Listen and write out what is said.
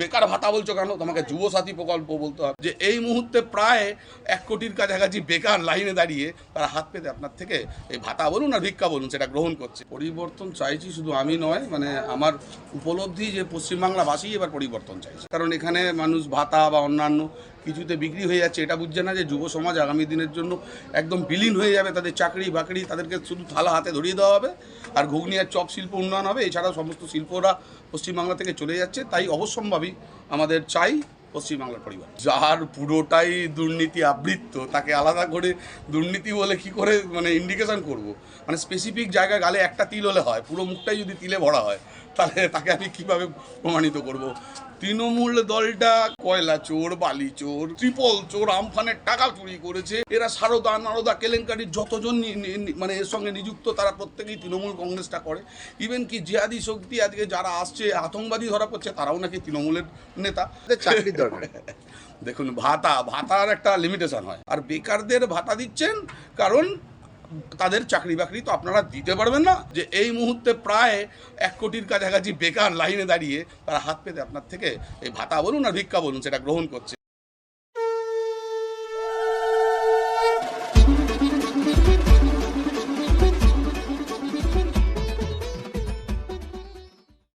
বেকার ভাতা বলছো কেন? তোমাকে যুবসাথী প্রকল্প বলতে হবে। যে এই মুহূর্তে প্রায় 1 কোটির কাছাকাছি বেকার লাইনে দাঁড়িয়ে তারা হাত পেতে আপনার থেকে এই ভাতা বলুন আর ভিক্ষা বলুন সেটা গ্রহণ করছে। পরিবর্তন চাইছি শুধু আমি নয়, মানে আমার উপলব্ধি যে পশ্চিমবাংলাবাসী এবার পরিবর্তন চাইছে। কারণ এখানে মানুষ ভাতা বা অন্যান্য কিছুতে বিক্রি হয়ে যাচ্ছে, এটা বুঝছে না যে যুব সমাজ আগামী দিনের জন্য একদম বিলীন হয়ে যাবে। তাদের চাকরি বাকরি তাদেরকে শুধু থালা হাতে ধরিয়ে দেওয়া হবে, আর ঘুগনি আর চপ শিল্প উন্নয়ন হবে। এছাড়াও সমস্ত শিল্পরা পশ্চিমবাংলা থেকে চলে যাচ্ছে। তাই অবশ্যম্ভাবী আমাদের চাই পশ্চিমবাংলার পরিবার। যার পুরোটাই দুর্নীতি আবৃত্ত তাকে আলাদা করে দুর্নীতি বলে কি করে মানে ইন্ডিকেশন করব? মানে স্পেসিফিক জায়গায় গালে একটা তিল হলে হয়, পুরো মুখটাই যদি তিলে ভরা হয় তাহলে তাকে আমি কিভাবে প্রমাণিত করব? তৃণমূল দলটা কয়লা চোর, বালি চোর, ট্রিপল চোর, আমফানের টাকা চুরি করেছে। এরা সারদা নারদা কেলেঙ্কারির যতজন মানে এর সঙ্গে নিযুক্ত তারা প্রত্যেকেই তৃণমূল কংগ্রেসটা করে। ইভেন কি জিহাদি শক্তি আজকে যারা আসছে আতঙ্কবাদী ধরা পড়ছে তারাও নাকি তৃণমূলের নেতা। চাকরির দরকার। দেখুন, ভাতার একটা লিমিটেশন হয়, আর বেকারদের ভাতা দিচ্ছেন কারণ তাদের চাকরি বাকরি তো আপনারা দিতে পারবেন না। যে এই মুহূর্তে প্রায় 1 কোটির কাছাকাছি বেকার লাইনে দাঁড়িয়ে তারা হাত পেতে আপনার থেকে এই ভাতা বলুন আর ভিক্ষা বলুন সেটা গ্রহণ করছে।